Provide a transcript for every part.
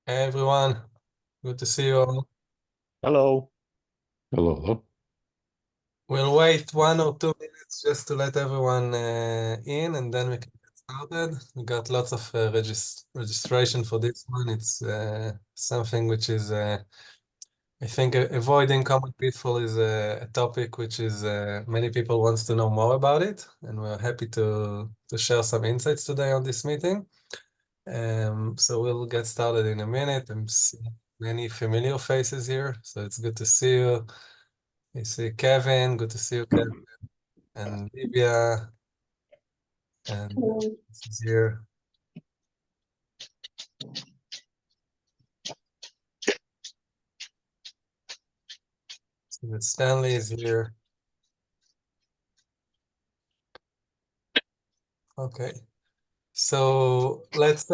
Hey everyone, good to see you all. Hello. Hello, hello. We'll wait 1 or 2 minutes just to let everyone in, and then we can get started. We got lots of registration for this one. It's something which is, I think, avoiding common pitfall is a topic which is many people wants to know more about it, and we're happy to share some insights today on this meeting. So we'll get started in a minute. I'm seeing many familiar faces here, so it's good to see you. I see Kevin, good to see you, Kevin, and Livia, and this is here. See that Stanley is here. Okay, so let's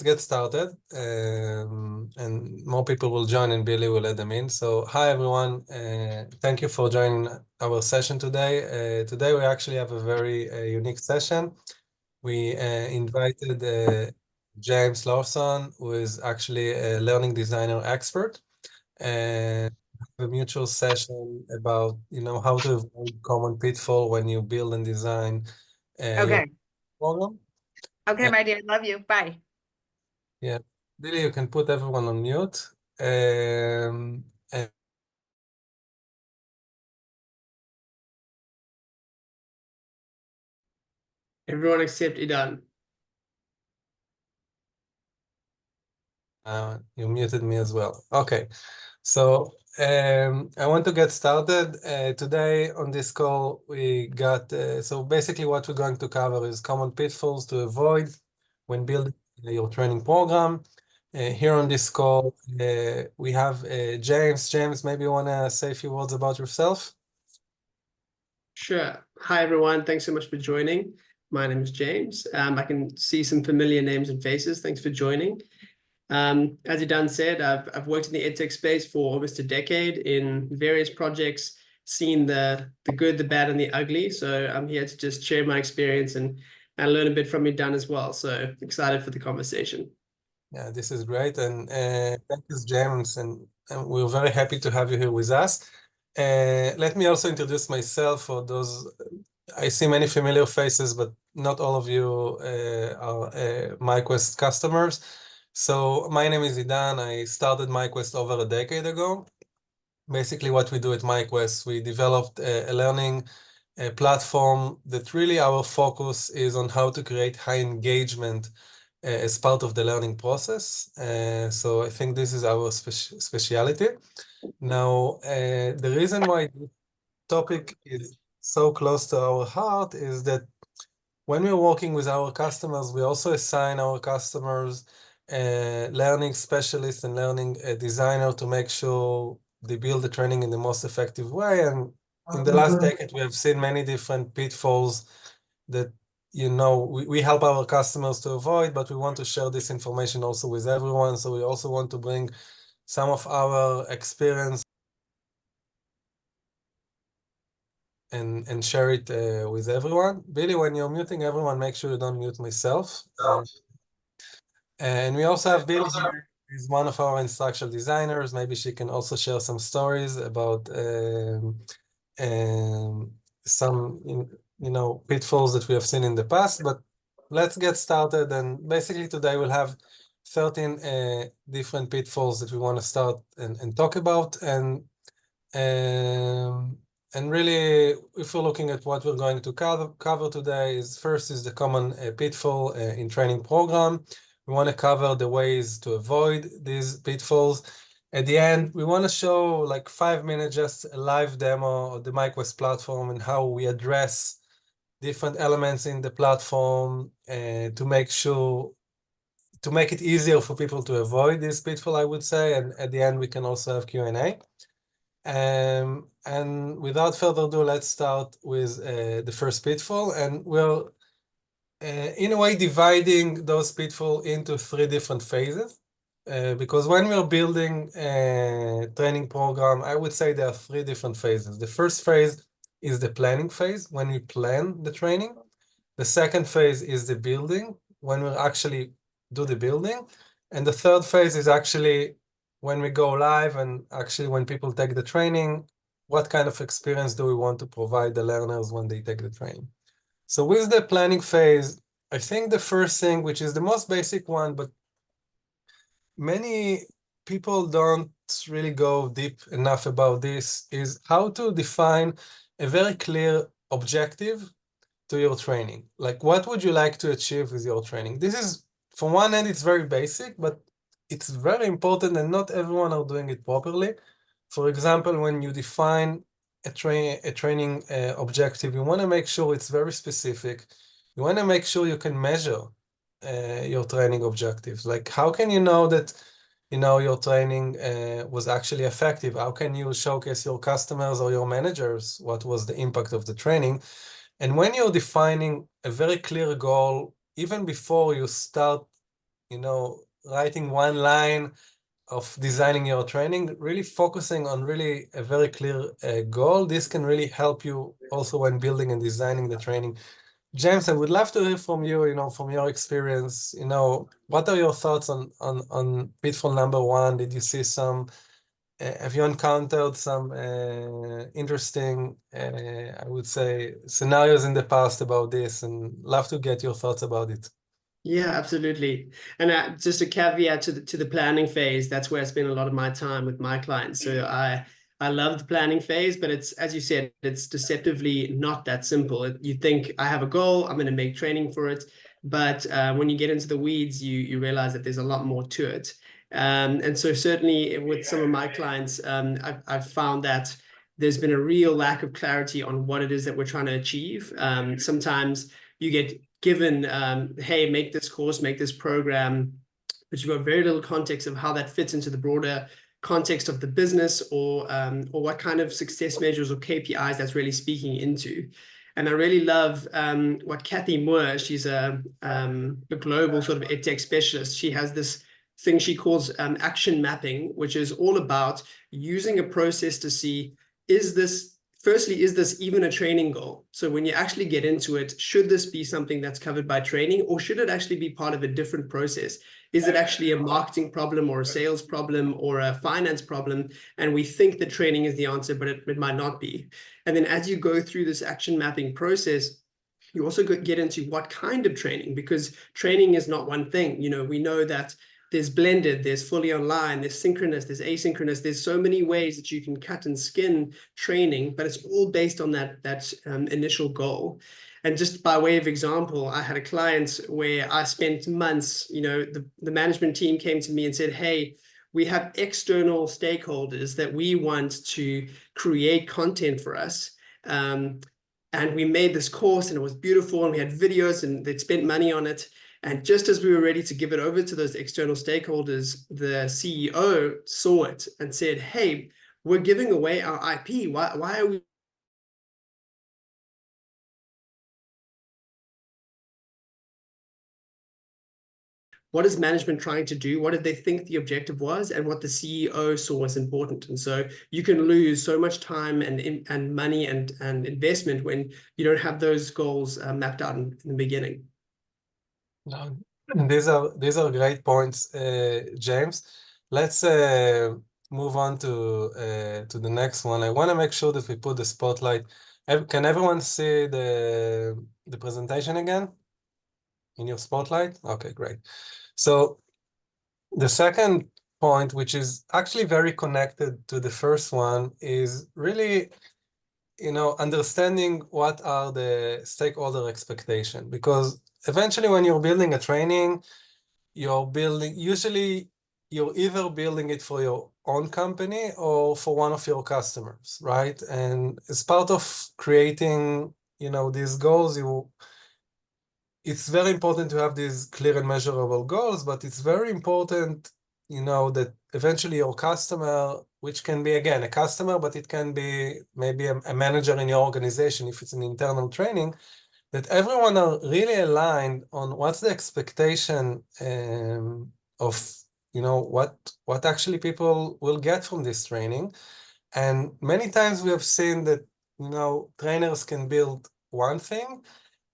get started, and more people will join, and Billy will let them in. So hi everyone, thank you for joining our session today. Today we actually have a very unique session. We invited James Lawson, who is actually a learning designer expert, and have a mutual session about how to avoid common pitfall when you build and design your Okay. program. Okay, my dear. Love you. Bye. Yeah, Billy, you can put everyone on mute. And Everyone except Idan. you muted me as well. Okay, so I want to get started. Today on this call, we got, so basically what we're going to cover is common pitfalls to avoid when building your training program. Here on this call, we have James. James, maybe you want to say a few words about yourself? Sure. Hi, everyone. Thanks so much for joining. My name is James. I can see some familiar names and faces. Thanks for joining. As Idan said, I've worked in the edtech space for almost a decade in various projects, seen the good, the bad, and the ugly. So I'm here to just share my experience and learn a bit from Idan as well. So excited for the conversation. Yeah, this is great. And thank you, James. And we're very happy to have you here with us. Let me also introduce myself for those. I see many familiar faces, but not all of you are myQuest customers. So my name is Idan. I started myQuest over a decade ago. Basically, what we do at myQuest, we developed a learning platform that really our focus is on how to create high engagement as part of the learning process. So I think this is our specialty. Now, the reason why this topic is so close to our heart is that when we're working with our customers, we also assign our customers learning specialists and learning designer to make sure they build the training in the most effective way. And in the last decade, we have seen many different pitfalls that we help our customers to avoid, but we want to share this information also with everyone. So we also want to bring some of our experience and share it with everyone. Billy, when you're muting everyone, make sure you don't mute myself. And we also have Billy here. He's one of our instructional designers. Maybe she can also share some stories about some pitfalls that we have seen in the past. But let's get started. And basically today we'll have 13 different pitfalls that we want to start and talk about. And really, if we're looking at what we're going to cover today, is first is the common pitfall in training program. We want to cover the ways to avoid these pitfalls. At the end, we want to show like 5 minutes, just a live demo of the myQuest platform and how we address different elements in the platform to make it easier for people to avoid this pitfall, I would say. And at the end, we can also have Q&A. And without further ado, let's start with the first pitfall. And we're, in a way, dividing those pitfalls into 3 different phases. Because when we're building a training program, I would say there are 3 different phases. The first phase is the planning phase, when we plan the training. The second phase is the building, when we actually do the building. And the third phase is actually when we go live and actually when people take the training, what kind of experience do we want to provide the learners when they take the training? So with the planning phase, I think the first thing, which is the most basic one, but many people don't really go deep enough about this, is how to define a very clear objective to your training. Like, what would you like to achieve with your training? This is, from one hand, it's very basic, but it's very important, and not everyone are doing it properly. For example, when you define a training objective, you want to make sure it's very specific. You want to make sure you can measure your training objectives. Like, how can you know that your training was actually effective? How can you showcase your customers or your managers what was the impact of the training? And when you're defining a very clear goal, even before you start, writing one line of designing your training, really focusing on really a very clear goal, this can really help you also when building and designing the training. James, I would love to hear from you, from your experience, what are your thoughts on pitfall number one? Did you see have you encountered some interesting, I would say, scenarios in the past about this, and love to get your thoughts about it. Yeah, absolutely. And just a caveat to the planning phase, that's where I spend a lot of my time with my clients. So I love the planning phase, but it's, as you said, it's deceptively not that simple. You think I have a goal, I'm going to make training for it. But when you get into the weeds, you realize that there's a lot more to it. And so certainly with some of my clients, I've found that there's been a real lack of clarity on what it is that we're trying to achieve. Sometimes you get given, hey, make this course, make this program, but you've got very little context of how that fits into the broader context of the business, or what kind of success measures or KPIs that's really speaking into. And I really love what Kathy Moore, she's a global sort of edtech specialist. She has this thing she calls action mapping, which is all about using a process to see, firstly, is this even a training goal? So when you actually get into it, should this be something that's covered by training, or should it actually be part of a different process? Is it actually a marketing problem or a sales problem or a finance problem? And we think that training is the answer, but it might not be. And then as you go through this action mapping process, you also get into what kind of training, because training is not one thing. We know that there's blended, there's fully online, there's synchronous, there's asynchronous. There's so many ways that you can cut and skin training, but it's all based on that initial goal. And just by way of example, I had a client where I spent months, the management team came to me and said, hey, we have external stakeholders that we want to create content for us. And we made this course and it was beautiful and we had videos and they'd spent money on it. And just as we were ready to give it over to those external stakeholders, the CEO saw it and said, hey, we're giving away our IP. Why are we? What is management trying to do? What did they think the objective was? And what the CEO saw as important. And so you can lose so much time and money and investment when you don't have those goals mapped out in the beginning. No, these are great points, James. Let's move on to the next one. I want to make sure that we put the spotlight. Can everyone see the presentation again in your spotlight? Okay, great. So the second point, which is actually very connected to the first one, is really understanding what are the stakeholder expectations, because eventually when you're building a training, usually you're either building it for your own company or for one of your customers, right? And as part of creating, these goals, it's very important to have these clear and measurable goals, but it's very important, that eventually your customer, which can be, again, a customer, but it can be maybe a manager in your organization if it's an internal training, that everyone are really aligned on what's the expectation of, what actually people will get from this training. And many times we have seen that, trainers can build one thing,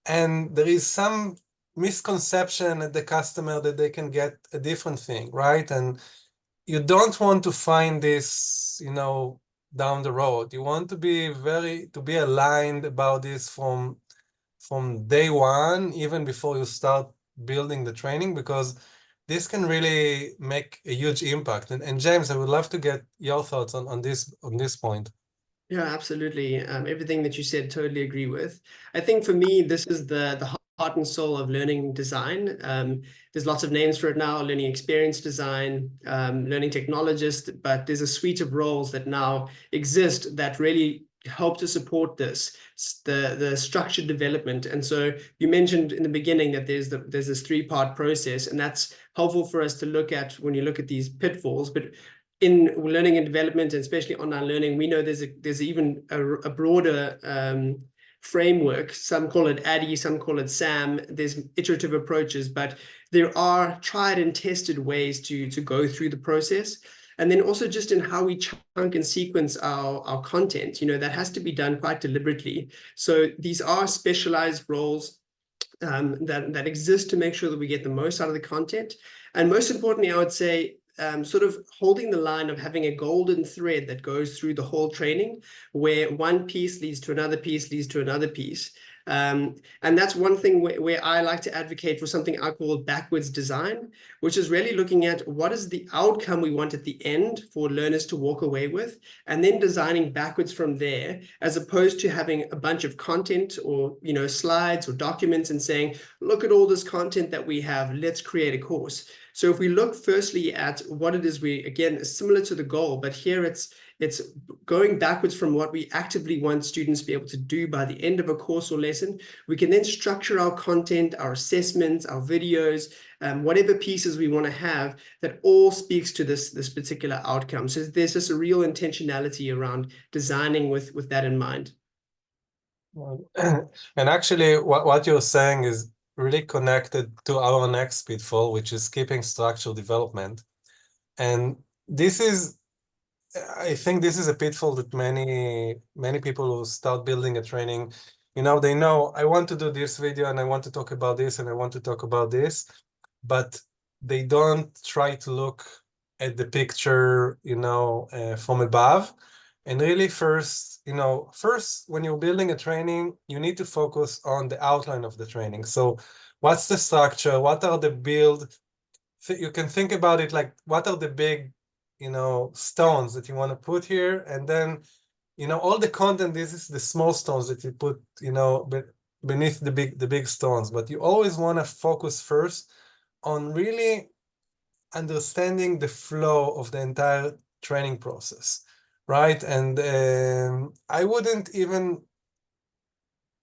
and there is some misconception at the customer that they can get a different thing, right? And you don't want to find this, down the road. You want to be aligned about this from day one, even before you start building the training, because this can really make a huge impact. And James, I would love to get your thoughts on this point. Yeah, absolutely. Everything that you said, totally agree with. I think for me, this is the heart and soul of learning design. There's lots of names for it now: learning experience design, learning technologist, but there's a suite of roles that now exist that really help to support this, the structured development. And so you mentioned in the beginning that there's this three-part process, and that's helpful for us to look at when you look at these pitfalls. But in learning and development, and especially online learning, we know there's even a broader framework. Some call it ADDIE, some call it SAM. There's iterative approaches, but there are tried and tested ways to go through the process. And then also just in how we chunk and sequence our content, that has to be done quite deliberately. So these are specialized roles that exist to make sure that we get the most out of the content. And most importantly, I would say, sort of holding the line of having a golden thread that goes through the whole training, where one piece leads to another piece, leads to another piece. And that's one thing where I like to advocate for something I call backwards design, which is really looking at what is the outcome we want at the end for learners to walk away with, and then designing backwards from there, as opposed to having a bunch of content or slides or documents and saying, look at all this content that we have, let's create a course. So if we look firstly at what it is, again, similar to the goal, but here it's going backwards from what we actively want students to be able to do by the end of a course or lesson. We can then structure our content, our assessments, our videos, whatever pieces we want to have that all speaks to this particular outcome. So there's just a real intentionality around designing with that in mind. And actually, what you're saying is really connected to our next pitfall, which is skipping structural development. And I think this is a pitfall that many people who start building a training, they know, I want to do this video and I want to talk about this and I want to talk about this, but they don't try to look at the picture, from above. And really first, when you're building a training, you need to focus on the outline of the training. So what's the structure? What are the build? You can think about it like, what are the big, stones that you want to put here? And then, all the content, this is the small stones that you put, beneath the big stones. But you always want to focus first on really understanding the flow of the entire training process, right? And I wouldn't even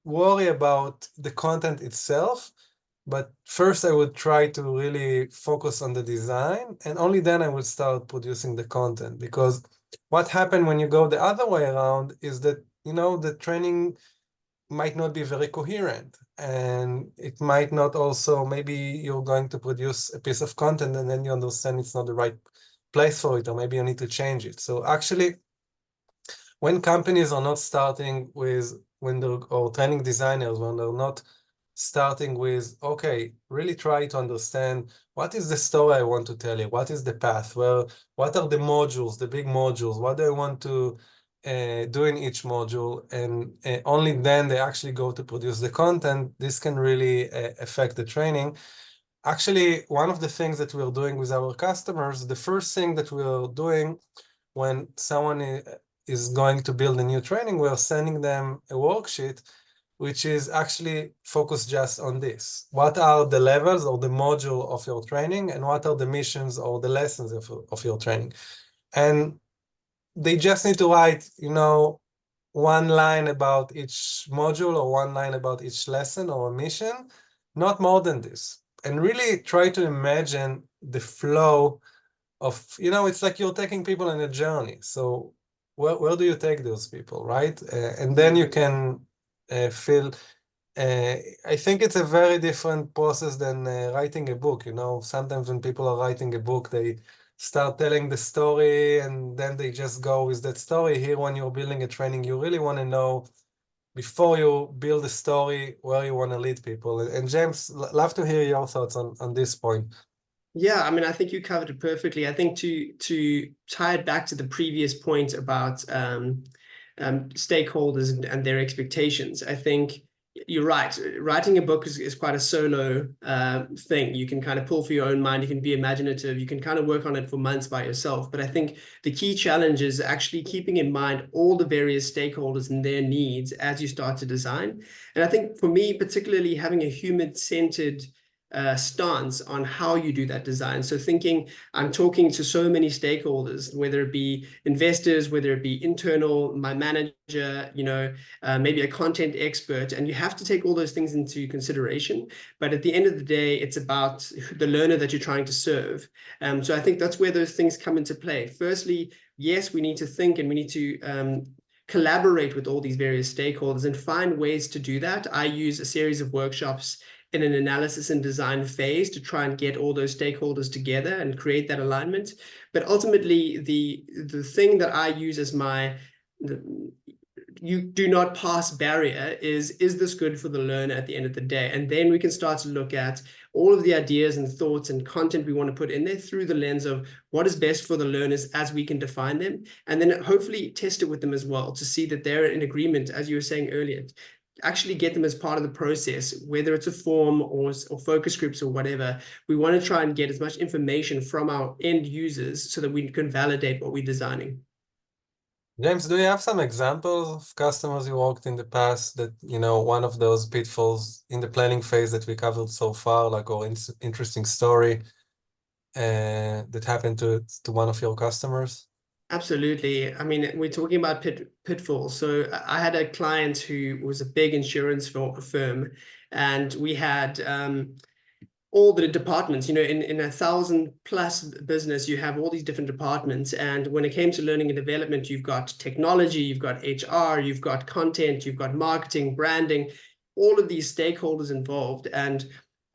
worry about the content itself, but first I would try to really focus on the design, and only then I would start producing the content. Because what happened when you go the other way around is that, the training might not be very coherent, and it might not also, maybe you're going to produce a piece of content and then you understand it's not the right place for it, or maybe you need to change it. So actually, when companies are not starting with, or training designers, when they're not starting with, okay, really try to understand what is the story I want to tell you, what is the path, well, what are the modules, the big modules, what do I want to do in each module, and only then they actually go to produce the content. This can really affect the training. Actually, one of the things that we're doing with our customers, the first thing that we're doing when someone is going to build a new training, we're sending them a worksheet which is actually focused just on this. What are the levels or the module of your training, and what are the missions or the lessons of your training? And they just need to write, one line about each module or one line about each lesson or mission, not more than this. And really try to imagine the flow of, it's like you're taking people on a journey. So where do you take those people, right? And then you can feel, I think it's a very different process than writing a book. Sometimes when people are writing a book, they start telling the story and then they just go with that story. Here, when you're building a training, you really want to know before you build a story where you want to lead people. And James, love to hear your thoughts on this point. Yeah, I mean, I think you covered it perfectly. I think to tie it back to the previous point about stakeholders and their expectations, I think you're right. Writing a book is quite a solo thing. You can kind of pull for your own mind. You can be imaginative. You can kind of work on it for months by yourself. But I think the key challenge is actually keeping in mind all the various stakeholders and their needs as you start to design. And I think for me, particularly having a human-centered stance on how you do that design. So thinking, I'm talking to so many stakeholders, whether it be investors, whether it be internal, my manager, maybe a content expert, and you have to take all those things into consideration. But at the end of the day, it's about the learner that you're trying to serve. So I think that's where those things come into play. Firstly, yes, we need to think and we need to collaborate with all these various stakeholders and find ways to do that. I use a series of workshops in an analysis and design phase to try and get all those stakeholders together and create that alignment. But ultimately, the thing that I use as you do not pass barrier is this good for the learner at the end of the day? And then we can start to look at all of the ideas and thoughts and content we want to put in there through the lens of what is best for the learners as we can define them, and then hopefully test it with them as well to see that they're in agreement, as you were saying earlier. Actually get them as part of the process, whether it's a form or focus groups or whatever. We want to try and get as much information from our end users so that we can validate what we're designing. James, do you have some examples of customers you worked in the past that, one of those pitfalls in the planning phase that we covered so far, like, or interesting story that happened to one of your customers? Absolutely. I mean, we're talking about pitfalls. So I had a client who was a big insurance firm, and we had all the departments. In a 1,000+ business, you have all these different departments. And when it came to learning and development, you've got technology, you've got HR, you've got content, you've got marketing, branding, all of these stakeholders involved. And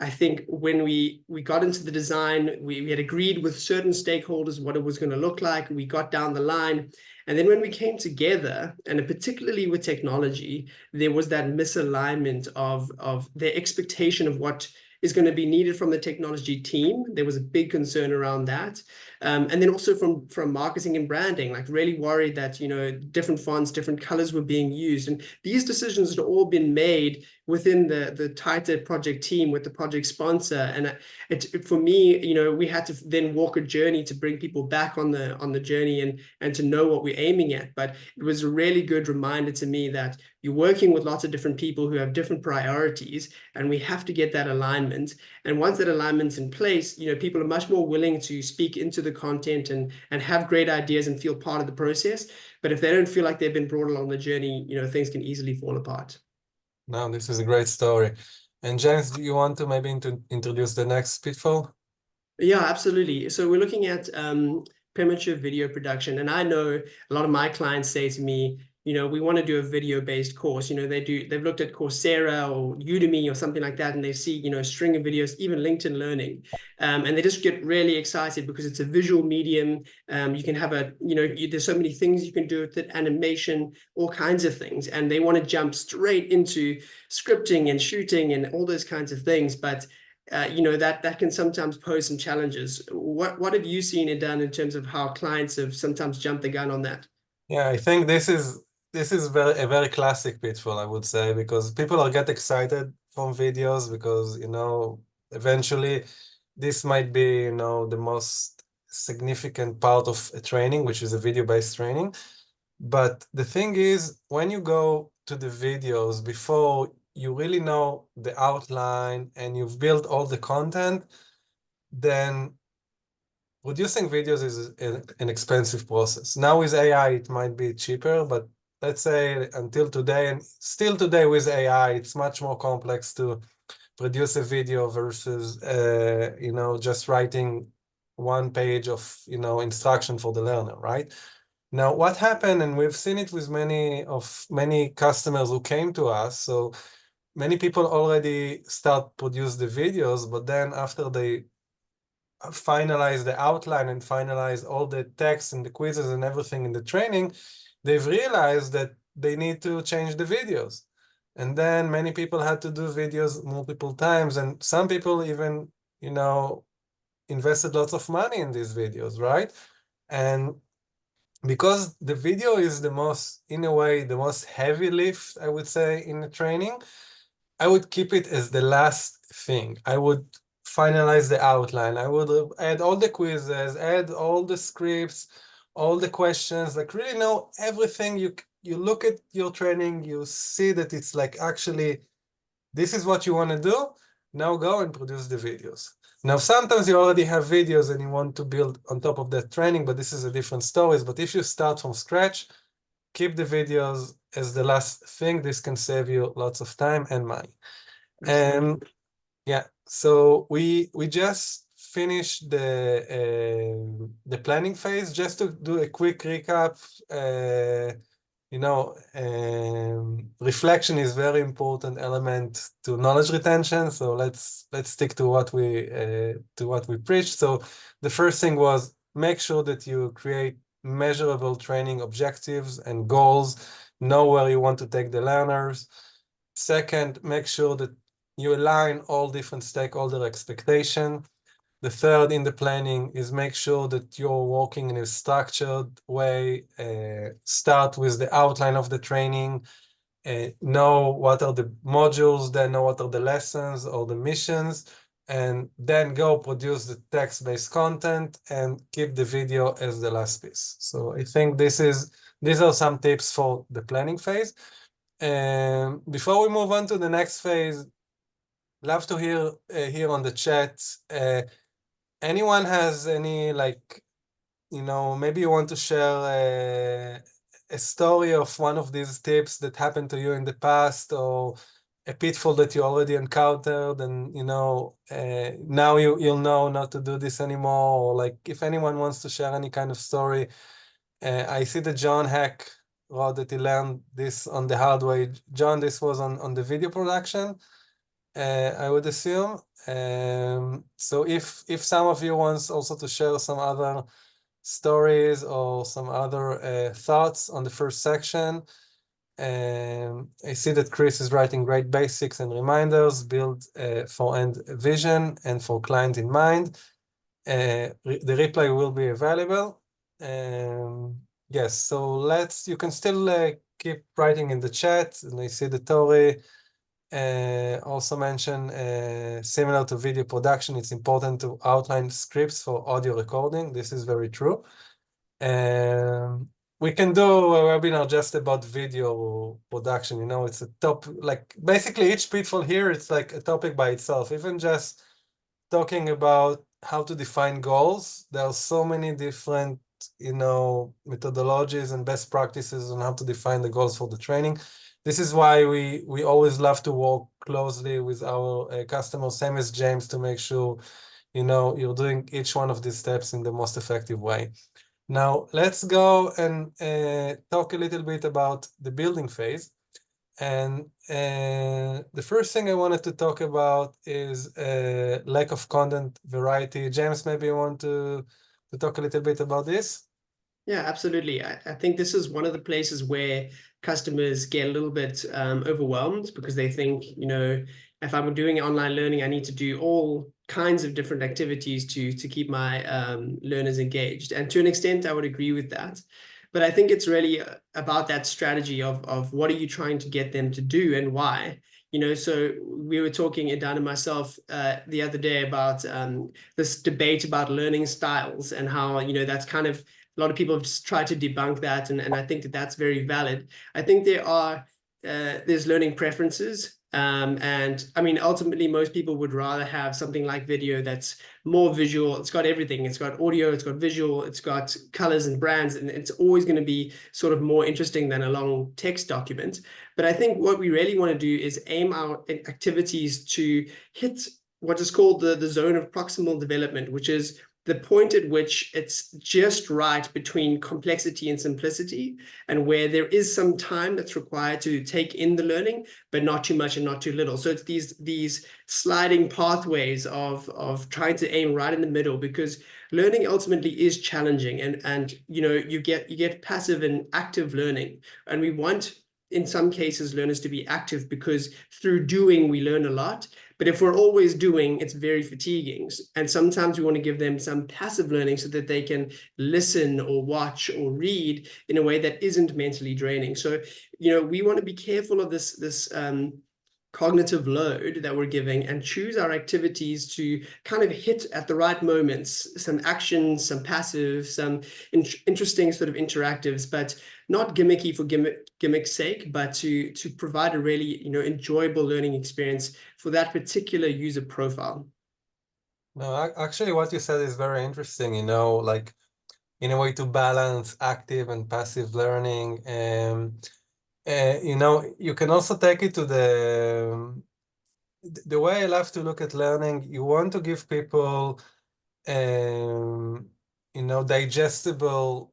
I think when we got into the design, we had agreed with certain stakeholders what it was going to look like. We got down the line. And then when we came together, and particularly with technology, there was that misalignment of their expectation of what is going to be needed from the technology team. There was a big concern around that. And then also from marketing and branding, like really worried that, different fonts, different colors were being used. And these decisions had all been made within the tighter project team with the project sponsor. And for me, we had to then walk a journey to bring people back on the journey and to know what we're aiming at. But it was a really good reminder to me that you're working with lots of different people who have different priorities, and we have to get that alignment. And once that alignment's in place, people are much more willing to speak into the content and have great ideas and feel part of the process. But if they don't feel like they've been brought along the journey, things can easily fall apart. No, this is a great story. And James, do you want to maybe introduce the next pitfall? Yeah, absolutely. So we're looking at premature video production. And I know a lot of my clients say to me, we want to do a video-based course. They've looked at Coursera or Udemy or something like that, and they see, a string of videos, even LinkedIn Learning. And they just get really excited because it's a visual medium. You can have there's so many things you can do with it, animation, all kinds of things. And they want to jump straight into scripting and shooting and all those kinds of things. But that can sometimes pose some challenges. What have you seen and done in terms of how clients have sometimes jumped the gun on that? Yeah, I think this is a very classic pitfall, I would say, because people get excited from videos because, eventually this might be, the most significant part of a training, which is a video-based training. But the thing is, when you go to the videos before you really know the outline and you've built all the content, then producing videos is an expensive process. Now with AI, it might be cheaper, but let's say until today, and still today with AI, it's much more complex to produce a video versus, just writing one page of, instruction for the learner, right? Now, what happened, and we've seen it with many customers who came to us, so many people already start produce the videos, but then after they finalize the outline and finalize all the text and the quizzes and everything in the training, they've realized that they need to change the videos. And then many people had to do videos multiple times, and some people even, invested lots of money in these videos, right? And because the video is the most, in a way, the most heavy lift, I would say, in the training, I would keep it as the last thing. I would finalize the outline. I would add all the quizzes, add all the scripts, all the questions, like really know everything. You look at your training, you see that it's like, actually, this is what you want to do. Now go and produce the videos. Now, sometimes you already have videos and you want to build on top of that training, but this is a different story. But if you start from scratch, keep the videos as the last thing. This can save you lots of time and money. Absolutely. Yeah, so we just finished the planning phase. Just to do a quick recap, reflection is very important element to knowledge retention. So let's stick to what we preached. So the first thing was make sure that you create measurable training objectives and goals. Know where you want to take the learners. Second, make sure that you align all different stakeholder expectation. The third in the planning is make sure that you're working in a structured way. Start with the outline of the training. Know what are the modules, then know what are the lessons or the missions, and then go produce the text-based content and keep the video as the last piece. So I think these are some tips for the planning phase. Before we move on to the next phase, love to hear here on the chat. Anyone has any, maybe you want to share a story of one of these tips that happened to you in the past, or a pitfall that you already encountered, and now you'll know not to do this anymore, or like if anyone wants to share any kind of story. I see that John Heck wrote that he learned this on the hard way. John, this was on the video production. I would assume. So if some of you wants also to share some other stories or some other thoughts on the first section, I see that Chris is writing great basics and reminders, build for end vision and for client in mind. The replay will be available. Yes, so you can still keep writing in the chat, and I see the Tori also mention, similar to video production, it's important to outline scripts for audio recording. This is very true. We can do a webinar just about video production. It's a top, like basically each pitfall here, it's like a topic by itself. Even just talking about how to define goals, there are so many different, methodologies and best practices on how to define the goals for the training. This is why we always love to work closely with our customers, same as James, to make sure you're doing each one of these steps in the most effective way. Now let's go and talk a little bit about the building phase. And the first thing I wanted to talk about is lack of content variety. James, maybe you want to talk a little bit about this? Yeah, absolutely. I think this is one of the places where customers get a little bit overwhelmed, because they think, if I'm doing online learning, I need to do all kinds of different activities to keep my learners engaged. And to an extent, I would agree with that. But I think it's really about that strategy of what are you trying to get them to do and why. So we were talking, Edan and myself, the other day about this debate about learning styles, and how, that's kind of, a lot of people have just tried to debunk that, and I think that that's very valid. I think there's learning preferences, and I mean, ultimately, most people would rather have something like video that's more visual. It's got everything. It's got audio, it's got visual, it's got colors and brands, and it's always going to be sort of more interesting than a long text document. But I think what we really want to do is aim our activities to hit what is called the zone of proximal development, which is the point at which it's just right between complexity and simplicity, and where there is some time that's required to take in the learning, but not too much and not too little. So it's these sliding pathways of trying to aim right in the middle, because learning ultimately is challenging, and you get passive and active learning, and we want in some cases, learners to be active, because through doing, we learn a lot. But if we're always doing, it's very fatiguing. And sometimes we want to give them some passive learning so that they can listen or watch or read in a way that isn't mentally draining. So, we want to be careful of this cognitive load that we're giving, and choose our activities to kind of hit at the right moments, some actions, some passive, some interesting sort of interactives, but not gimmicky for gimmick's sake, but to provide a really enjoyable learning experience for that particular user profile. No, actually what you said is very interesting, like in a way to balance active and passive learning. You can also take it to the way I love to look at learning. You want to give people, digestible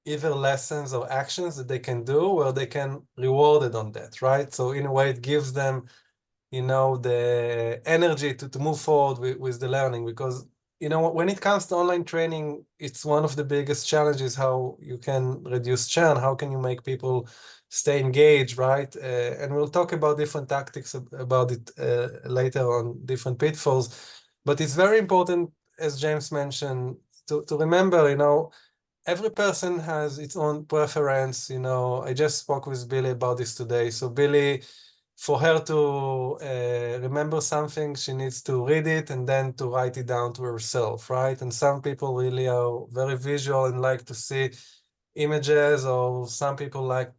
either lessons or actions that they can do where they can reward it on that, right? So in a way, it gives them, the energy to move forward with the learning, because when it comes to online training, it's one of the biggest challenges, how you can reduce churn, how can you make people stay engaged, right? And we'll talk about different tactics about it later on, different pitfalls. But it's very important, as James mentioned, to remember, every person has its own preference. I just spoke with Billy about this today. So Billy, for her to remember something, she needs to read it and then to write it down to herself, right? And some people really are very visual and like to see images, or some people like,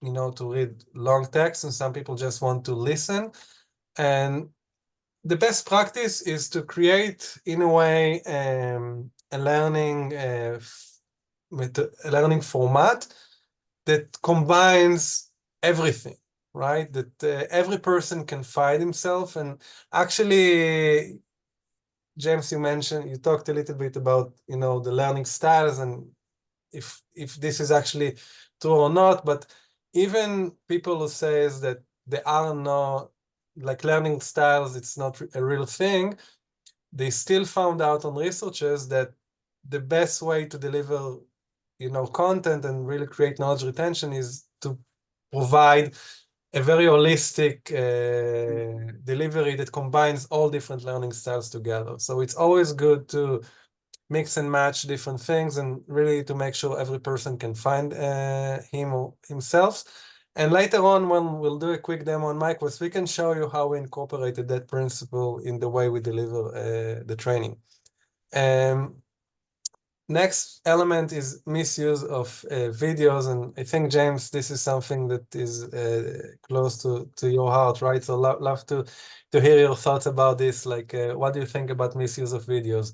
to read long text, and some people just want to listen. And the best practice is to create, in a way, a learning format that combines everything, right? That every person can find himself. And actually, James, you talked a little bit about, the learning styles, and if this is actually true or not. But even people who says that there are no, like, learning styles, it's not a real thing, they still found out on researches that the best way to deliver, content and really create knowledge retention is to provide a very holistic delivery that combines all different learning styles together. So it's always good to mix and match different things, and really to make sure every person can find him or himself. And later on, when we'll do a quick demo on myQuest, we can show you how we incorporated that principle in the way we deliver the training. Next element is misuse of videos, and I think, James, this is something that is close to your heart, right? So love to hear your thoughts about this. Like, what do you think about misuse of videos?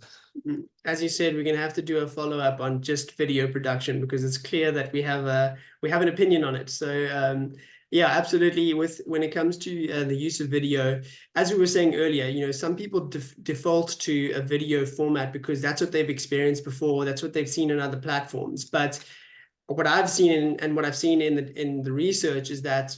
As you said, we're going to have to do a follow-up on just video production, because it's clear that we have an opinion on it. So yeah, absolutely. When it comes to the use of video, as we were saying earlier, some people default to a video format because that's what they've experienced before, that's what they've seen on other platforms. But what I've seen and what I've seen in the research is that,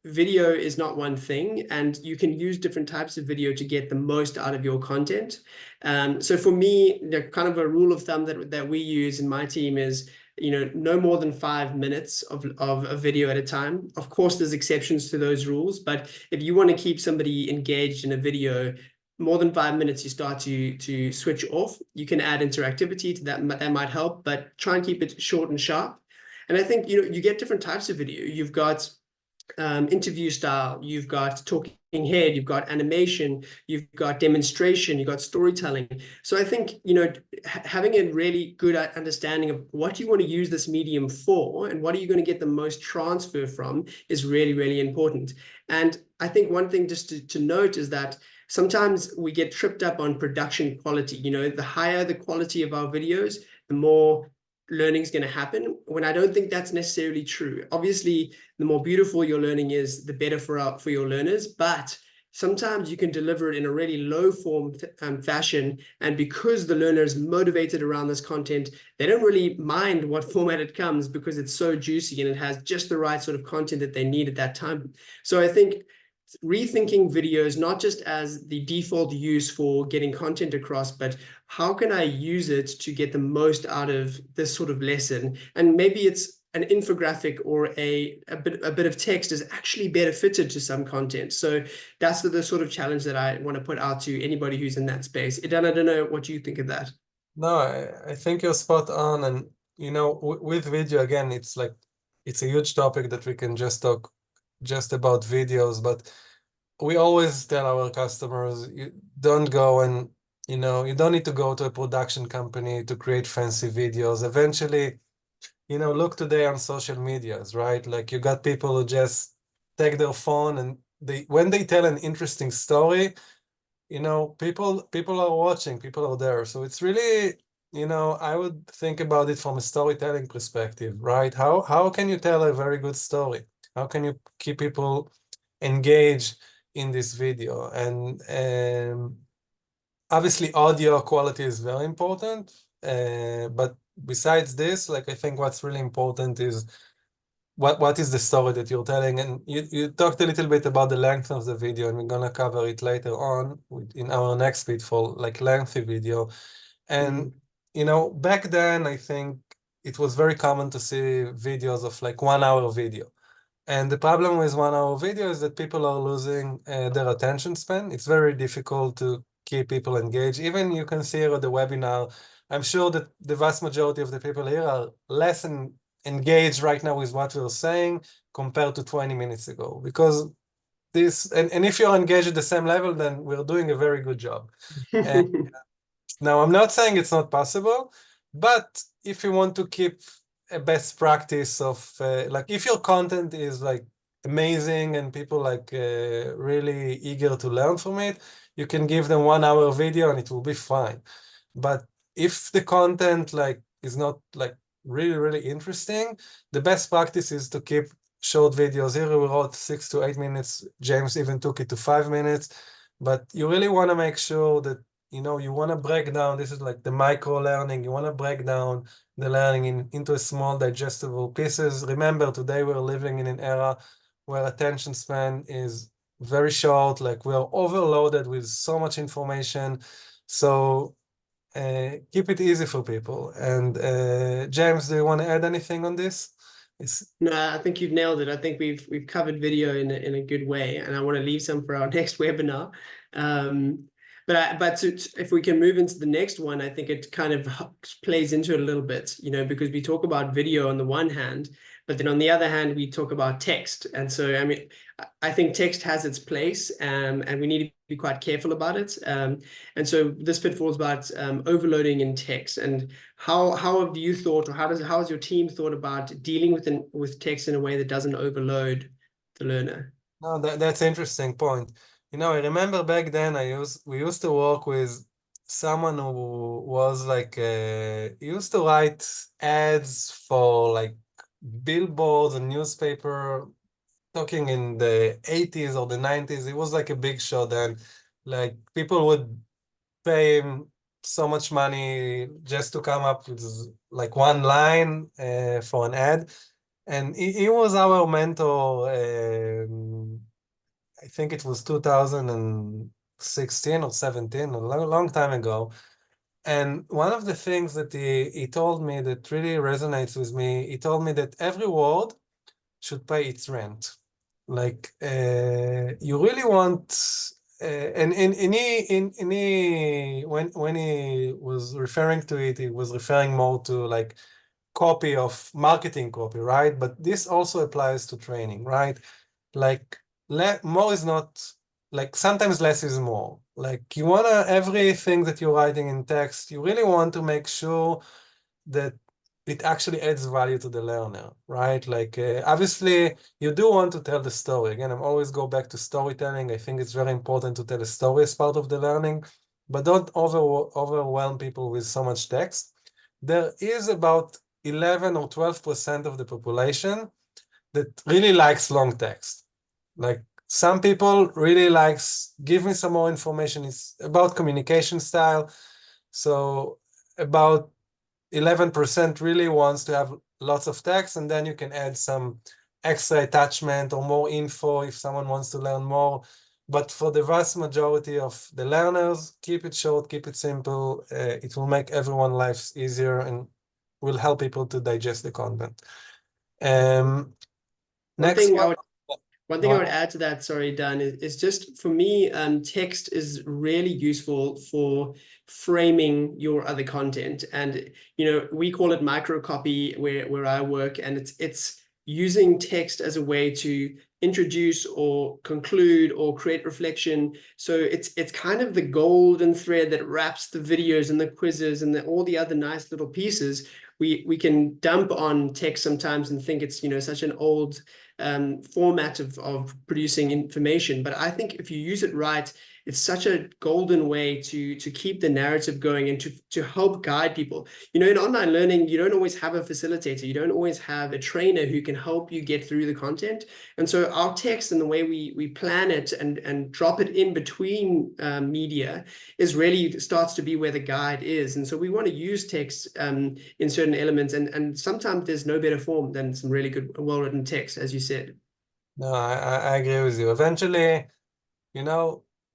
video is not one thing, and you can use different types of video to get the most out of your content. So for me, the kind of a rule of thumb that we use in my team is, no more than 5 minutes of a video at a time. Of course, there's exceptions to those rules, but if you want to keep somebody engaged in a video more than 5 minutes, you start to switch off. You can add interactivity to that might help, but try and keep it short and sharp. And I think, you get different types of video. You've got interview style, you've got talking head, you've got animation, you've got demonstration, you've got storytelling. So I think, having a really good understanding of what you want to use this medium for and what are you going to get the most transfer from is really, really important. And I think one thing just to note is that sometimes we get tripped up on production quality. The higher the quality of our videos, the more learning is going to happen, when I don't think that's necessarily true. Obviously, the more beautiful your learning is, the better for your learners, but sometimes you can deliver it in a really low form fashion, and because the learner is motivated around this content, they don't really mind what format it comes, because it's so juicy and it has just the right sort of content that they need at that time. So I think rethinking videos, not just as the default use for getting content across, but how can I use it to get the most out of this sort of lesson? And maybe it's an infographic or a bit of text is actually better fitted to some content. So that's the sort of challenge that I want to put out to anybody who's in that space. Idan, I don't know what you think of that. No, I think you're spot on. And, you know, with video, again, it's like, it's a huge topic that we can just talk just about videos, but we always tell our customers, you don't go and, you know, you don't need to go to a production company to create fancy videos. Eventually, you know, look today on social medias, right? Like you got people who just take their phone and when they tell an interesting story, you know, people are watching, people are there. So it's really, you know, I would think about it from a storytelling perspective, right? How can you tell a very good story? How can you keep people engaged in this video? And obviously audio quality is very important, but besides this, like I think what's really important is what is the story that you're telling. And you talked a little bit about the length of the video, and we're gonna cover it later on in our next Pitfall, like lengthy video. And you know, back then I think it was very common to see videos of like 1 hour video. And the problem with 1 hour video is that people are losing their attention span. It's very difficult to keep people engaged. Even you can see here at the webinar, I'm sure that the vast majority of the people here are less engaged right now with what we're saying compared to 20 minutes ago. Because this, and if you're engaged at the same level, then we're doing a very good job. And now, I'm not saying it's not possible, but if you want to keep a best practice of, like, if your content is like amazing and people like really eager to learn from it, you can give them 1 hour video and it will be fine. But if the content like is not like really, really interesting, the best practice is to keep short videos. Here we wrote 6 to 8 minutes. James even took it to 5 minutes. But you really want to make sure that, you know, you want to break down, this is like the micro learning, you want to break down the learning into small digestible pieces. Remember, today we're living in an era where attention span is very short, like we're overloaded with so much information. So keep it easy for people. And James, do you want to add anything on this? No, I think you've nailed it. I think we've covered video in a good way, and I want to leave some for our next webinar. But if we can move into the next one, I think it kind of plays into it a little bit, you know, because we talk about video on the one hand, but then on the other hand, we talk about text. And so, I mean, I think text has its place, and we need to be quite careful about it. And so this pitfall is about overloading in text. And how have you thought, or how has your team thought about dealing with text in a way that doesn't overload the learner? No, that's an interesting point. You know, I remember back then we used to work with someone who was like he used to write ads for like billboards and newspaper, talking in the 80s or the 90s. It was like a big show then. Like people would pay him so much money just to come up with like one line for an ad. And he was our mentor. I think it was 2016 or 17, a long time ago. And one of the things that he told me that really resonates with me, he told me that every word should pay its rent. Like you really want, and when he was referring to it, he was referring more to like copy of marketing copy, right? But this also applies to training, right? Like more is not, like sometimes less is more. Like you wanna, everything that you're writing in text, you really want to make sure that it actually adds value to the learner, right? Like obviously you do want to tell the story. Again, I'm always go back to storytelling. I think it's very important to tell a story as part of the learning, but don't overwhelm people with so much text. There is about 11 or 12% of the population that really likes long text. Like some people really likes, give me some more information. It's about communication style. So about 11% really wants to have lots of text, and then you can add some extra attachment or more info if someone wants to learn more. But for the vast majority of the learners, keep it short, keep it simple. It will make everyone's lives easier and will help people to digest the content. Next one. One thing I would add to that, sorry, Dan, is just for me, text is really useful for framing your other content. And, we call it microcopy where I work, and it's using text as a way to introduce or conclude or create reflection. So it's kind of the golden thread that wraps the videos and the quizzes and all the other nice little pieces. We can dump on text sometimes and think it's, such an old format of producing information. But I think if you use it right, it's such a golden way to keep the narrative going and to help guide people. In online learning, you don't always have a facilitator. You don't always have a trainer who can help you get through the content. And so our text and the way we plan it and drop it in between media is really starts to be where the guide is. And so we want to use text in certain elements. And sometimes there's no better form than some really good, well-written text, as you said. No, I agree with you. Eventually,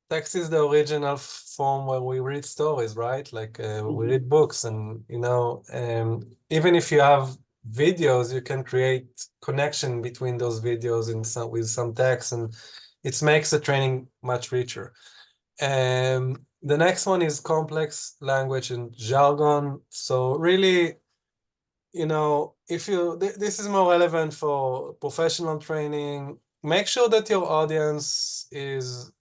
text is the original form where we read stories, right? Like we read books, and even if you have videos, you can create connection between those videos with some text, and it makes the training much richer. The next one is complex language and jargon. So really, this is more relevant for professional training. Make sure that your audience is,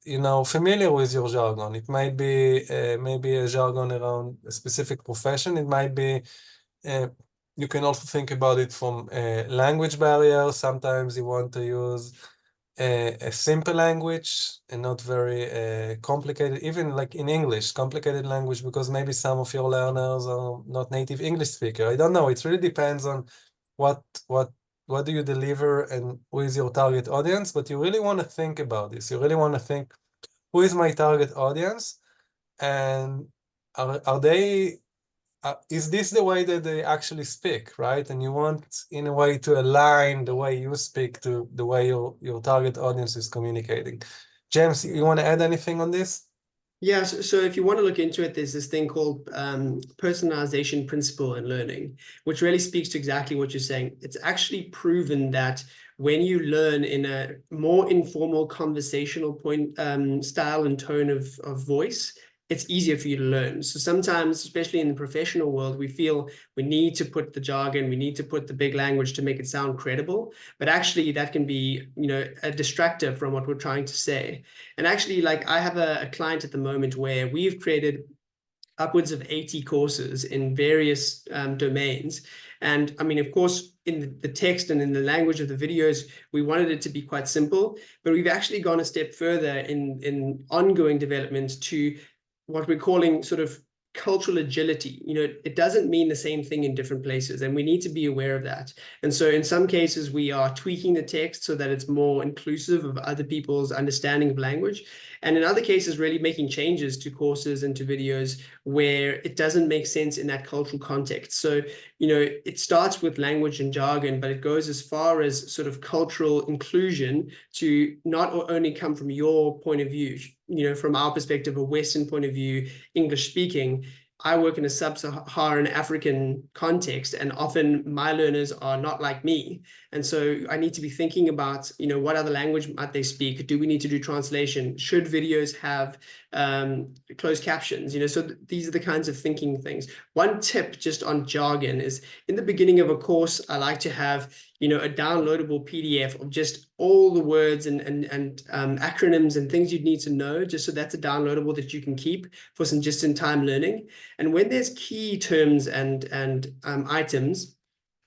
familiar with your jargon. It might be maybe a jargon around a specific profession. It might be, you can also think about it from a language barrier. Sometimes you want to use a simple language and not very complicated, even like in English, complicated language, because maybe some of your learners are not native English speaker. I don't know. It really depends on what do you deliver and who is your target audience, but you really want to think about this. You really want to think, who is my target audience, and are they is this the way that they actually speak, right? And you want, in a way, to align the way you speak to the way your target audience is communicating. James, you want to add anything on this? Yeah, so if you want to look into it, there's this thing called personalization principle in learning, which really speaks to exactly what you're saying. It's actually proven that when you learn in a more informal conversational style and tone of voice, it's easier for you to learn. So sometimes, especially in the professional world, we feel we need to put the jargon, we need to put the big language to make it sound credible. But actually, that can be, a distractor from what we're trying to say. And actually, like I have a client at the moment where we've created upwards of 80 courses in various domains. And I mean, of course, in the text and in the language of the videos, we wanted it to be quite simple, but we've actually gone a step further in ongoing development to what we're calling sort of cultural agility. It doesn't mean the same thing in different places, and we need to be aware of that. And so in some cases, we are tweaking the text so that it's more inclusive of other people's understanding of language. And in other cases, really making changes to courses and to videos where it doesn't make sense in that cultural context. So, it starts with language and jargon, but it goes as far as sort of cultural inclusion to not only come from your point of view, from our perspective, a Western point of view, English speaking. I work in a sub-Saharan African context, and often my learners are not like me. And so I need to be thinking about, what other language might they speak? Do we need to do translation? Should videos have closed captions? So these are the kinds of thinking things. One tip just on jargon is, in the beginning of a course, I like to have, a downloadable PDF of just all the words and acronyms and things you'd need to know, just so that's a downloadable that you can keep for some just-in-time learning. And when there's key terms and items,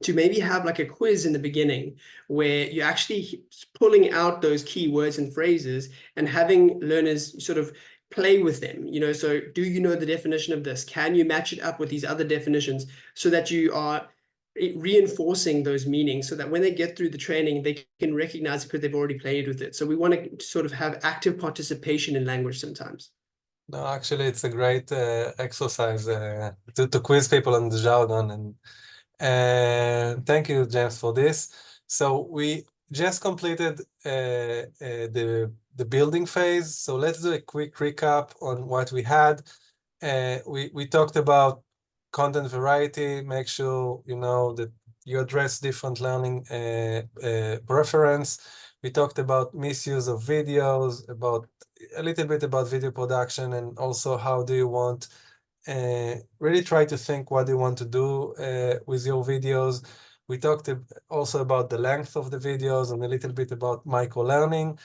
to maybe have like a quiz in the beginning where you're actually pulling out those key words and phrases and having learners sort of play with them. So do you know the definition of this? Can you match it up with these other definitions, so that you are reinforcing those meanings, so that when they get through the training, they can recognize it because they've already played with it. So we want to sort of have active participation in language sometimes. No, actually, it's a great exercise to quiz people on the jargon. And thank you, James, for this. So we just completed the building phase. So let's do a quick recap on what we had. We talked about content variety. Make sure that you address different learning preference. We talked about misuse of videos, about a little bit about video production, and also how do you want, really try to think what do you want to do with your videos. We talked also about the length of the videos and a little bit about micro-learning.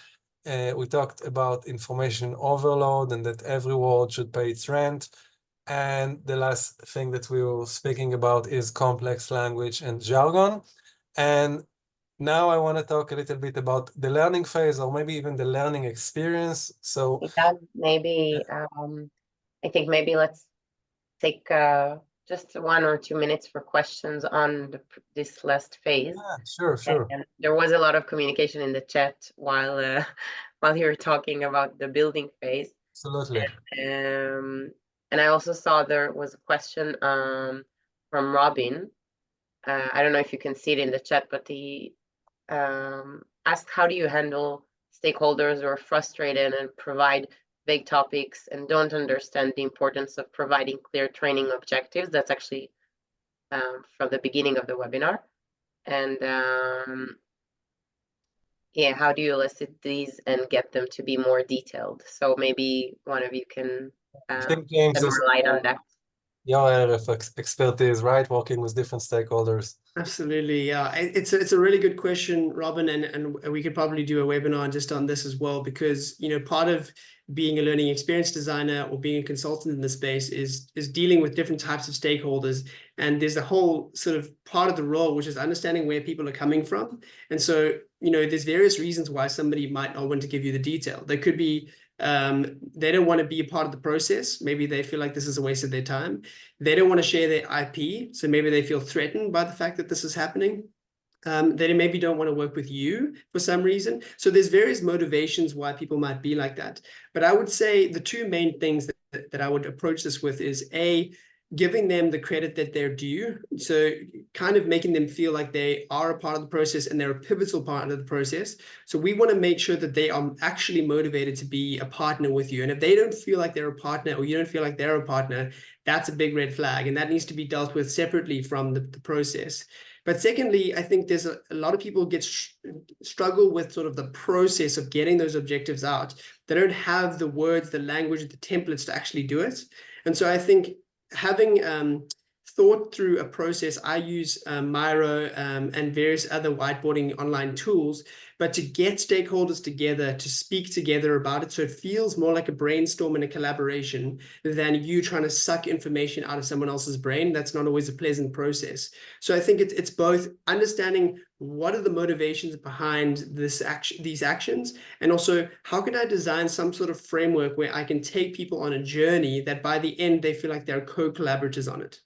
We talked about information overload and that every word should pay its rent. And the last thing that we were speaking about is complex language and jargon. And now I want to talk a little bit about the learning phase, or maybe even the learning experience. So Yeah, maybe I think maybe let's take just 1 or 2 minutes for questions on this last phase. yeah, sure. And there was a lot of communication in the chat while while you were talking about the building phase. Absolutely. And I also saw there was a question from Robin. I don't know if you can see it in the chat, but he asked, how do you handle stakeholders who are frustrated and provide vague topics and don't understand the importance of providing clear training objectives? That's actually from the beginning of the webinar. And yeah, how do you elicit these and get them to be more detailed? So maybe one of you can I think, James, shed more light on that. Your area of expertise, right? Working with different stakeholders. Absolutely, yeah. It's a really good question, Robin, and we could probably do a webinar just on this as well, because part of being a learning experience designer or being a consultant in the space is dealing with different types of stakeholders, and there's a whole sort of part of the role which is understanding where people are coming from. And so there's various reasons why somebody might not want to give you the detail. They could be they don't want to be a part of the process. Maybe they feel like this is a waste of their time. They don't want to share their IP, so maybe they feel threatened by the fact that this is happening. They maybe don't want to work with you for some reason. So there's various motivations why people might be like that. But I would say the two main things that I would approach this with is giving them the credit that they're due. So kind of making them feel like they are a part of the process and they're a pivotal part of the process. So we want to make sure that they are actually motivated to be a partner with you. And if they don't feel like they're a partner, or you don't feel like they're a partner, that's a big red flag. And that needs to be dealt with separately from the process. But secondly, I think there's a lot of people struggle with sort of the process of getting those objectives out. They don't have the words, the language, the templates to actually do it. And so I think having thought through a process, I use Miro and various other whiteboarding online tools, but to get stakeholders together to speak together about it, so it feels more like a brainstorm and a collaboration than you trying to suck information out of someone else's brain. That's not always a pleasant process. So I think it's both understanding what are the motivations behind these actions, and also how can I design some sort of framework where I can take people on a journey that by the end they feel like they're co-collaborators on it.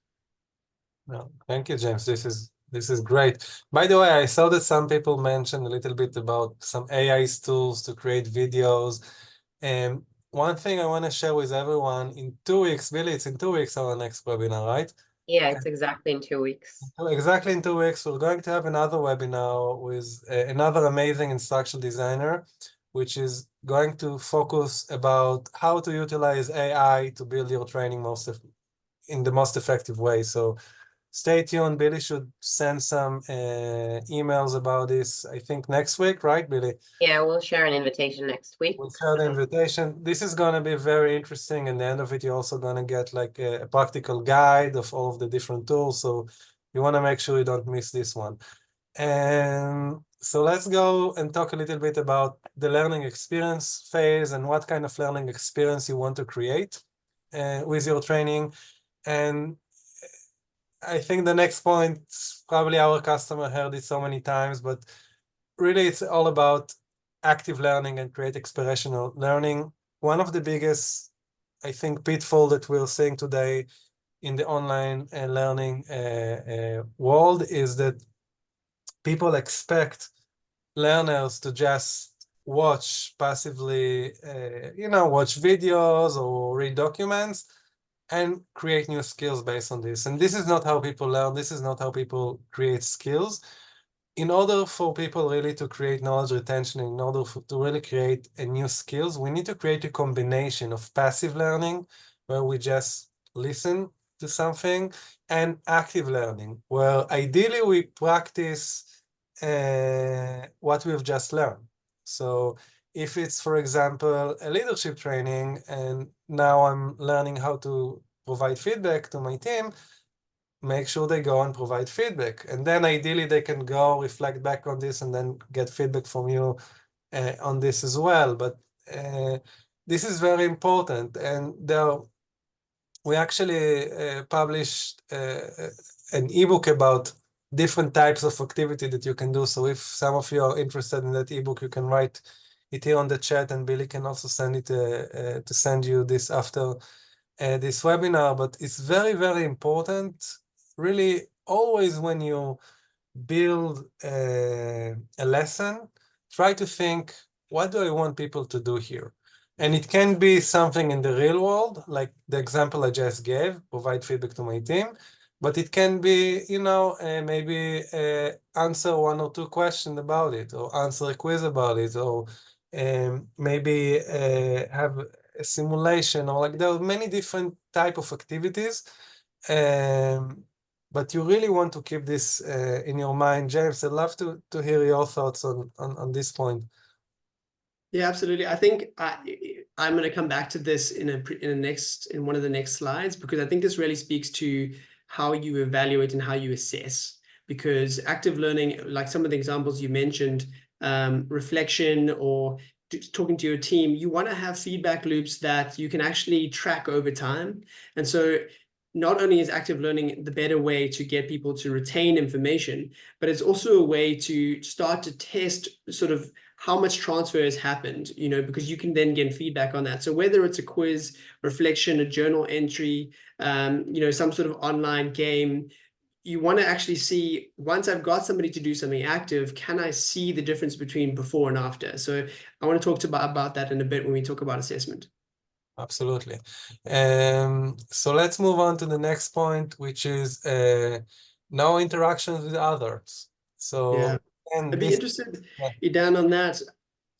Well, thank you, James. This is great. By the way, I saw that some people mentioned a little bit about some AI tools to create videos. And one thing I want to share with everyone, in 2 weeks, Billy, it's in 2 weeks our next webinar, right? Yeah, it's exactly in 2 weeks. Exactly in 2 weeks, we're going to have another webinar with another amazing instructional designer, which is going to focus about how to utilize AI to build your training in the most effective way. So stay tuned. Billy should send some emails about this, I think next week, right, Billy? Yeah, we'll share an invitation next week. We'll share the invitation. This is going to be very interesting. And the end of it, you're also going to get like a practical guide of all of the different tools. So you want to make sure you don't miss this one. And so let's go and talk a little bit about the learning experience phase and what kind of learning experience you want to create with your training. And I think the next point, probably our customer heard it so many times, but really it's all about active learning and create experiential learning. One of the biggest, I think, pitfall that we're seeing today in the online learning world is that people expect learners to just watch passively, watch videos or read documents and create new skills based on this. And this is not how people learn. This is not how people create skills. In order for people really to create knowledge retention, in order to really create a new skills, we need to create a combination of passive learning, where we just listen to something, and active learning, where ideally we practice what we've just learned. So if it's, for example, a leadership training, and now I'm learning how to provide feedback to my team, make sure they go and provide feedback. And then ideally they can go reflect back on this and then get feedback from you on this as well. But this is very important. And we actually published an ebook about different types of activity that you can do. So if some of you are interested in that ebook, you can write it here on the chat, and Billy can also send it to send you this after this webinar. But it's very, very important, really, always when you build a lesson, try to think, what do I want people to do here? And it can be something in the real world, like the example I just gave, provide feedback to my team. But it can be, maybe answer 1 or 2 questions about it, or answer a quiz about it, or maybe have a simulation, or like there are many different type of activities. But you really want to keep this in your mind. James, I'd love to hear your thoughts on this point. Yeah, absolutely. I think I'm going to come back to this in one of the next slides, because I think this really speaks to how you evaluate and how you assess. Because active learning, like some of the examples you mentioned, reflection or talking to your team, you want to have feedback loops that you can actually track over time. And so not only is active learning the better way to get people to retain information, but it's also a way to start to test sort of how much transfer has happened, because you can then get feedback on that. So whether it's a quiz, reflection, a journal entry, some sort of online game, you want to actually see, once I've got somebody to do something active, can I see the difference between before and after? So I want to talk about that in a bit when we talk about assessment. Absolutely. So let's move on to the next point, which is no interactions with others. So yeah. and I'd be interested, Idan, on that.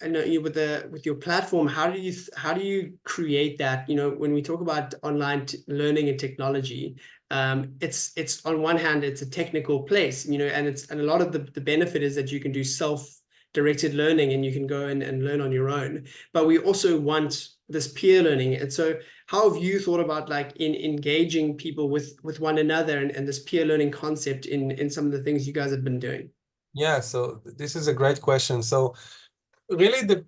I know you with your platform. How do you create that? When we talk about online learning and technology, it's on one hand it's a technical place, and a lot of the benefit is that you can do self-directed learning and you can go and learn on your own. But we also want this peer learning, and so how have you thought about in engaging people with one another and this peer learning concept in some of the things you guys have been doing? Yeah, so this is a great question. So really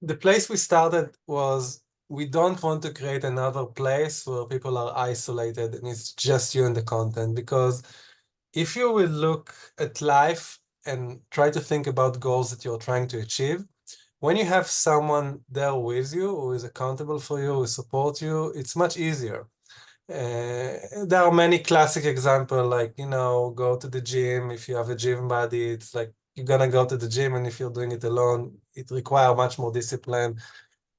the place we started was, we don't want to create another place where people are isolated and it's just you and the content. Because if you will look at life and try to think about goals that you're trying to achieve, when you have someone there with you who is accountable for you, who supports you, it's much easier. There are many classic examples, like, go to the gym. If you have a gym buddy, it's like you're gonna go to the gym, and if you're doing it alone, it requires much more discipline.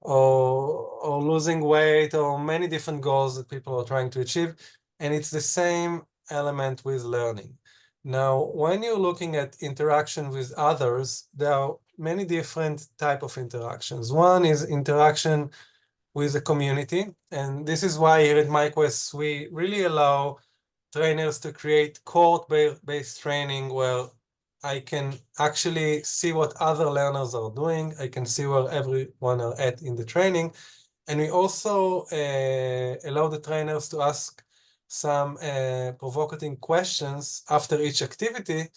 Or losing weight, or many different goals that people are trying to achieve. And it's the same element with learning. Now, when you're looking at interaction with others, there are many different types of interactions. One is interaction with the community. And this is why here at myQuest, we really allow trainers to create cohort-based training, where I can actually see what other learners are doing. I can see where everyone are at in the training. And we also allow the trainers to ask some provocative questions after each activity,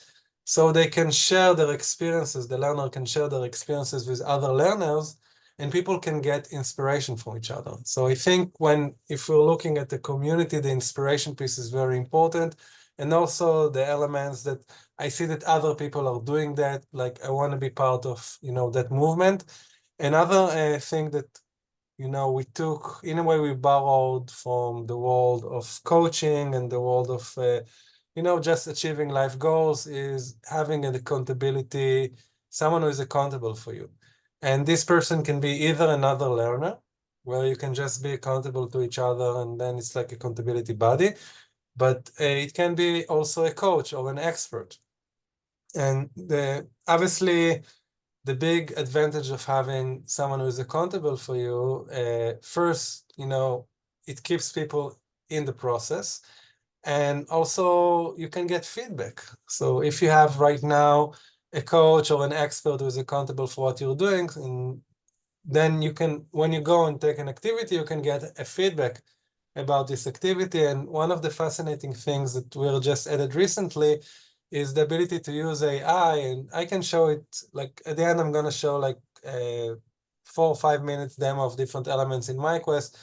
so they can share their experiences. The learner can share their experiences with other learners, and people can get inspiration from each other. So I think if we're looking at the community, the inspiration piece is very important. And also the elements that I see that other people are doing that, like I want to be part of, that movement. Another thing that, we took, in a way, we borrowed from the world of coaching and the world of, just achieving life goals, is having an accountability, someone who is accountable for you. And this person can be either another learner, where you can just be accountable to each other, and then it's like accountability buddy. But it can be also a coach or an expert. And obviously, the big advantage of having someone who is accountable for you, first, it keeps people in the process. And also you can get feedback. So if you have right now a coach or an expert who is accountable for what you're doing, and then you can, when you go and take an activity, you can get a feedback about this activity. And one of the fascinating things that were just added recently is the ability to use AI. And I can show it, like at the end, I'm going to show like a 4 or 5 minutes demo of different elements in myQuest.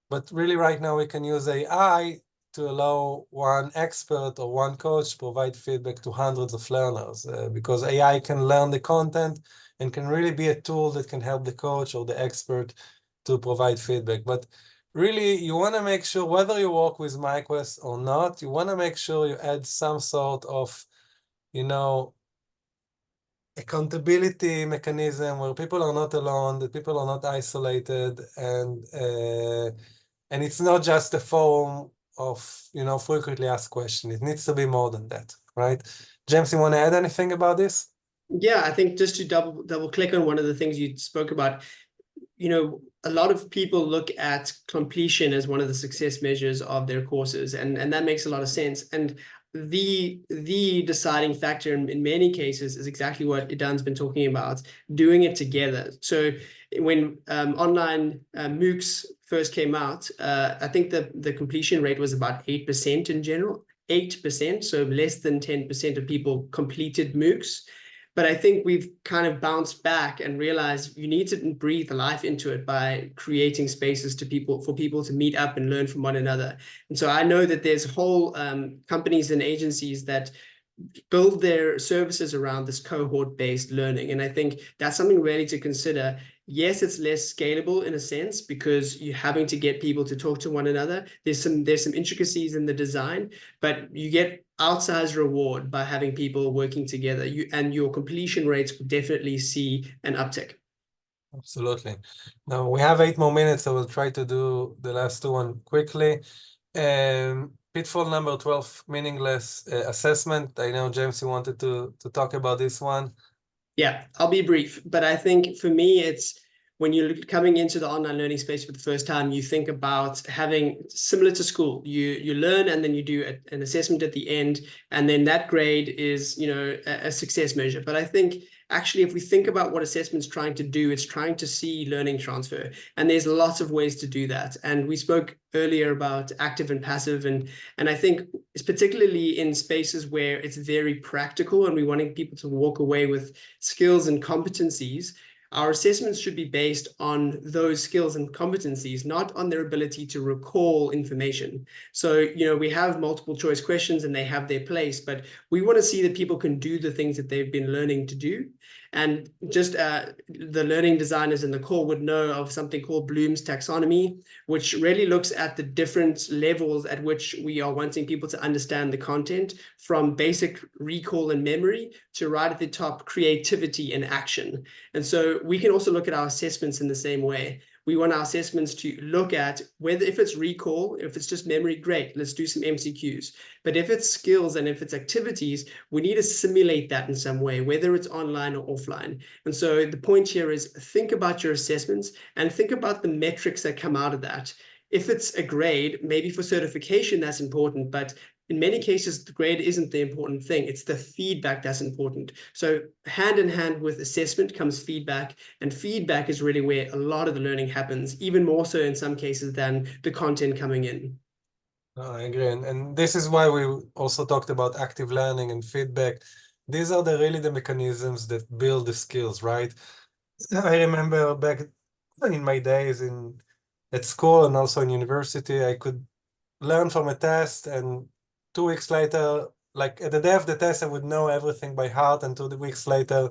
But really right now we can use AI to allow one expert or one coach to provide feedback to hundreds of learners, because AI can learn the content and can really be a tool that can help the coach or the expert to provide feedback. But really, you want to make sure, whether you work with myQuest or not, you want to make sure you add some sort of, you know, accountability mechanism where people are not alone, that people are not isolated, and it's not just a forum of, you know, frequently asked questions. It needs to be more than that, right? James, you want to add anything about this? Yeah, I think just to double click on one of the things you spoke about, you know, a lot of people look at completion as one of the success measures of their courses, and that makes a lot of sense. And the deciding factor in many cases is exactly what Idan's been talking about, doing it together. So when online MOOCs first came out, I think the completion rate was about 8% in general, 8%, so less than 10% of people completed MOOCs. But I think we've kind of bounced back and realized you need to breathe life into it by creating spaces for people to meet up and learn from one another. And so I know that there's whole companies and agencies that build their services around this cohort-based learning. And I think that's something really to consider. Yes, it's less scalable in a sense because you're having to get people to talk to one another. There's some intricacies in the design, but you get outsized reward by having people working together. And your completion rates will definitely see an uptick. Absolutely. Now we have 8 more minutes, so we'll try to do the last one quickly. Pitfall number 12, meaningless assessment. I know, James, you wanted to talk about this one. Yeah, I'll be brief, but I think for me, it's when you're coming into the online learning space for the first time, you think about having, similar to school, you learn and then you do an assessment at the end, and then that grade is, you know, a success measure. But I think actually, if we think about what assessment's trying to do, it's trying to see learning transfer, and there's lots of ways to do that. And we spoke earlier about active and passive, and I think it's particularly in spaces where it's very practical and we wanting people to walk away with skills and competencies. Our assessments should be based on those skills and competencies, not on their ability to recall information. So, you know, we have multiple choice questions and they have their place, but we want to see that people can do the things that they've been learning to do. And just the learning designers in the call would know of something called Bloom's taxonomy, which really looks at the different levels at which we are wanting people to understand the content, from basic recall and memory to right at the top, creativity and action. And so we can also look at our assessments in the same way. We want our assessments to look at whether, if it's recall, if it's just memory, great, let's do some MCQs. But if it's skills and if it's activities, we need to simulate that in some way, whether it's online or offline. And so the point here is think about your assessments and think about the metrics that come out of that. If it's a grade, maybe for certification, that's important, but in many cases, the grade isn't the important thing. It's the feedback that's important. So hand in hand with assessment comes feedback, and feedback is really where a lot of the learning happens, even more so in some cases than the content coming in. I agree. And this is why we also talked about active learning and feedback. These are really the mechanisms that build the skills, right? I remember back in my days at school and also in university, I could learn from a test, and 2 weeks later, like at the day of the test, I would know everything by heart, and 2 weeks later,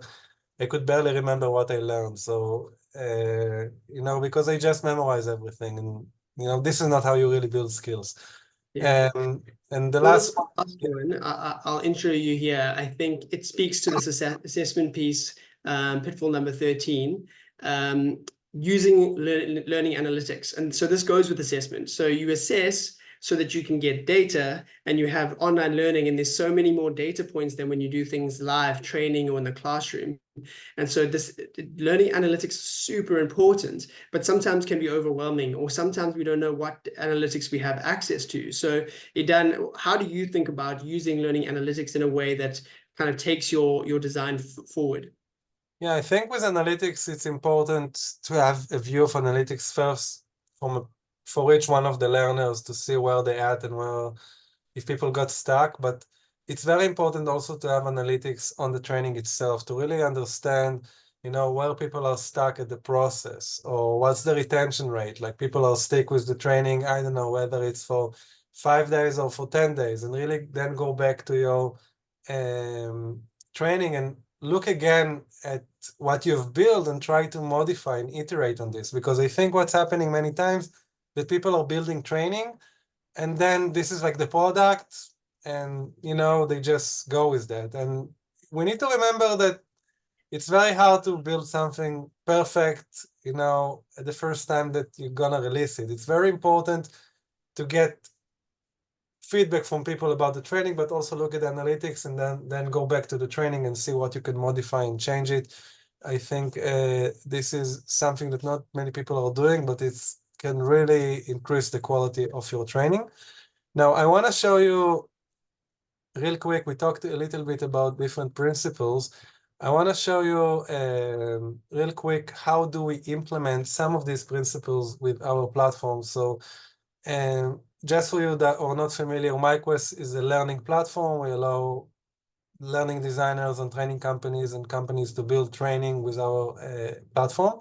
I could barely remember what I learned. So, you know, because I just memorize everything, and, you know, this is not how you really build skills. Yeah. And the last one, I'll intro you here. I think it speaks to this assessment piece, pitfall number 13, using learning analytics. And so this goes with assessment. So you assess so that you can get data and you have online learning, and there's so many more data points than when you do things live training or in the classroom. And so this learning analytics is super important, but sometimes can be overwhelming, or sometimes we don't know what analytics we have access to. So Idan, how do you think about using learning analytics in a way that kind of takes your design forward? Yeah, I think with analytics, it's important to have a view of analytics first for each one of the learners to see where they're at and where, if people got stuck. But it's very important also to have analytics on the training itself to really understand, where people are stuck at the process, or what's the retention rate. Like, people are stick with the training, I don't know, whether it's for 5 days or for 10 days, and really then go back to your training and look again at what you've built and try to modify and iterate on this. Because I think what's happening many times that people are building training, and then this is like the product, and they just go with that. And we need to remember that it's very hard to build something perfect, at the first time that you're gonna release it. It's very important to get feedback from people about the training, but also look at the analytics and then go back to the training and see what you can modify and change it. I think this is something that not many people are doing, but it can really increase the quality of your training. Now, I want to show you real quick, we talked a little bit about different principles. I want to show you real quick, how do we implement some of these principles with our platform. So just for you that are not familiar, myQuest is a learning platform. We allow learning designers and training companies and companies to build training with our platform.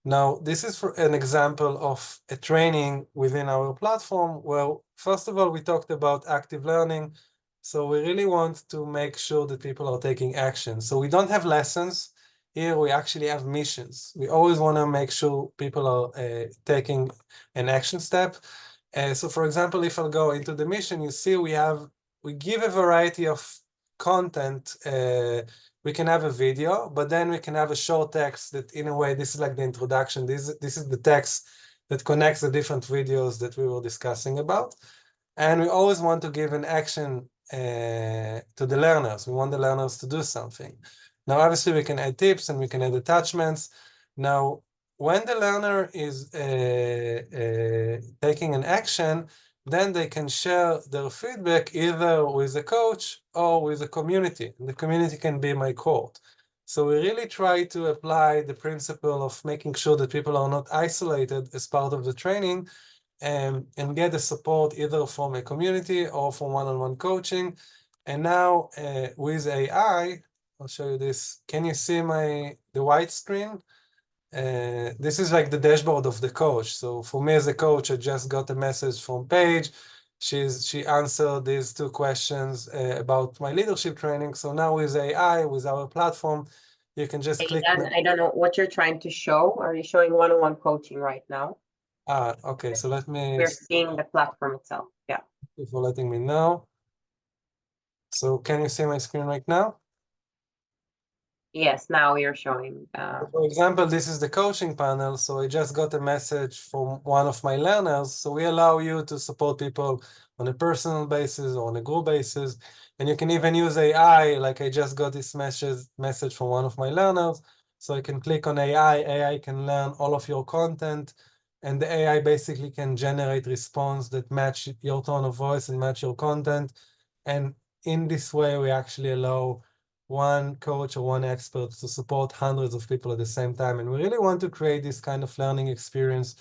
Now, this is for an example of a training within our platform where, first of all, we talked about active learning. So we really want to make sure that people are taking action. So we don't have lessons. Here we actually have missions. We always want to make sure people are taking an action step. So for example, if I'll go into the mission, you see we give a variety of content. We can have a video, but then we can have a short text that, in a way, this is like the introduction. This is the text that connects the different videos that we were discussing about. And we always want to give an action to the learners. We want the learners to do something. Now, obviously, we can add tips and we can add attachments. Now, when the learner is taking an action, then they can share their feedback either with a coach or with a community. And the community can be my court. So we really try to apply the principle of making sure that people are not isolated as part of the training, and get the support either from a community or from one-on-one coaching. And now with AI, I'll show you this. Can you see the white screen? This is like the dashboard of the coach. So for me as a coach, I just got a message from Paige. She answered these 2 questions about my leadership training. So now with AI, with our platform, you can just click. I don't know what you're trying to show. Are you showing one-on-one coaching right now? Okay, so let me. We're seeing the platform itself. Yeah. Thank you for letting me know. So can you see my screen right now? Yes, now you're showing. For example, this is the coaching panel. So I just got a message from one of my learners. So we allow you to support people on a personal basis or on a group basis. And you can even use AI, like I just got this message from one of my learners. So I can click on AI. AI can learn all of your content. And the AI basically can generate response that match your tone of voice and match your content. And in this way, we actually allow one coach or one expert to support hundreds of people at the same time. And we really want to create this kind of learning experience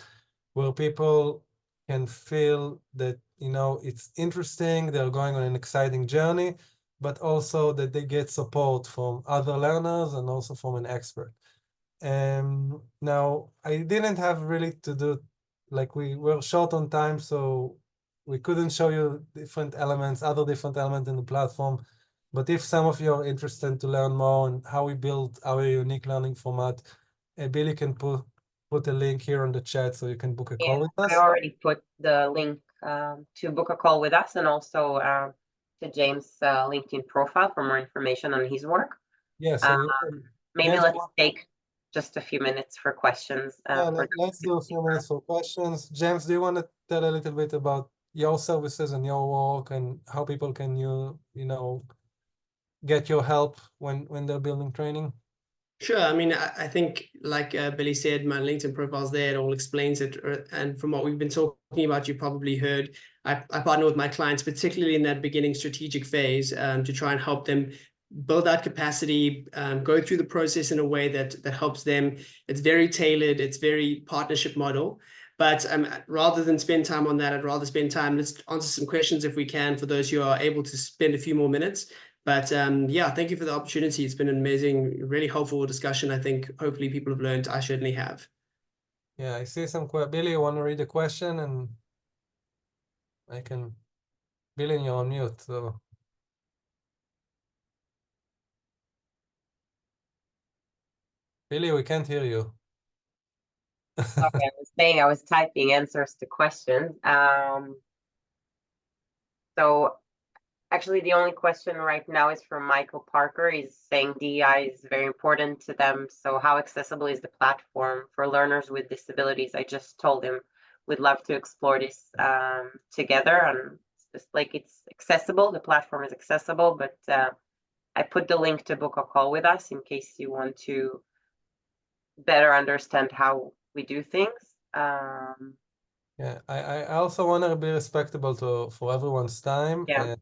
where people can feel that, it's interesting, they're going on an exciting journey, but also that they get support from other learners and also from an expert. Now, I didn't have really to do, like we were short on time, so we couldn't show you other different elements in the platform. But if some of you are interested to learn more on how we build our unique learning format, Billy can put a link here on the chat so you can book a call with us. I already put the link to book a call with us, and also to James' LinkedIn profile for more information on his work. Yeah, so maybe let's take just a few minutes for questions. Yeah, let's do a few minutes for questions. James, do you want to tell a little bit about your services and your work and how people can get your help when they're building training? Sure. I mean, I think like Billy said, my LinkedIn profile's there. It all explains it. And from what we've been talking about, you probably heard, I partner with my clients, particularly in that beginning strategic phase, to try and help them build out capacity, go through the process in a way that helps them. It's very tailored. It's very partnership model. But rather than spend time on that, I'd rather spend time, let's answer some questions if we can for those who are able to spend a few more minutes. But yeah, thank you for the opportunity. It's been an amazing, really helpful discussion. I think hopefully people have learned. I certainly have. Yeah, I see some Billy, you want to read the question and I can. Billy, you're on mute, so. Billy, we can't hear you. Sorry, I was saying I was typing answers to questions. So actually, the only question right now is from Michael Parker. He's saying DEI is very important to them. So how accessible is the platform for learners with disabilities? I just told him we'd love to explore this together. And it's just like it's accessible. The platform is accessible, but I put the link to book a call with us in case you want to better understand how we do things. Yeah, I also want to be respectable for everyone's time. Yeah.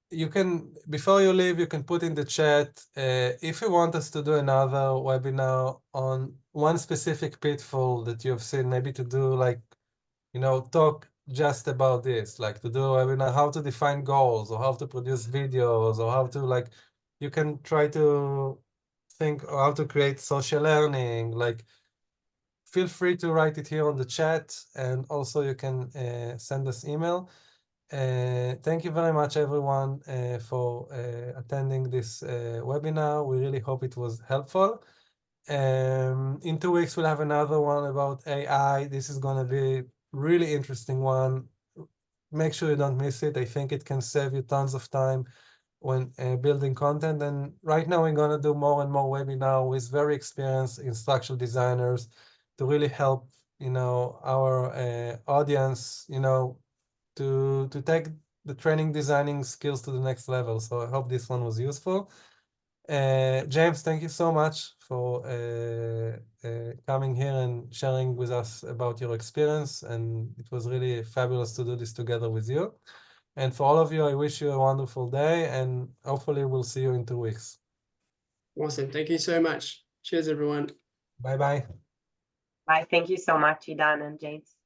You can, before you leave, you can put in the chat if you want us to do another webinar on one specific pitfall that you have seen, maybe to do like, talk just about this, like to do a webinar, how to define goals or how to produce videos or how to like, you can try to think how to create social learning, like feel free to write it here on the chat, and also you can send us email. Thank you very much, everyone, for attending this webinar. We really hope it was helpful. In 2 weeks, we'll have another one about AI. This is going to be really interesting one. Make sure you don't miss it. I think it can save you tons of time when building content. And right now, we're going to do more and more webinar with very experienced instructional designers to really help, our audience, to take the training designing skills to the next level. So I hope this one was useful. James, thank you so much for coming here and sharing with us about your experience. And it was really fabulous to do this together with you. And for all of you, I wish you a wonderful day, and hopefully we'll see you in 2 weeks. Awesome. Thank you so much. Cheers, everyone. Bye-bye. Bye. Thank you so much, Idan and James.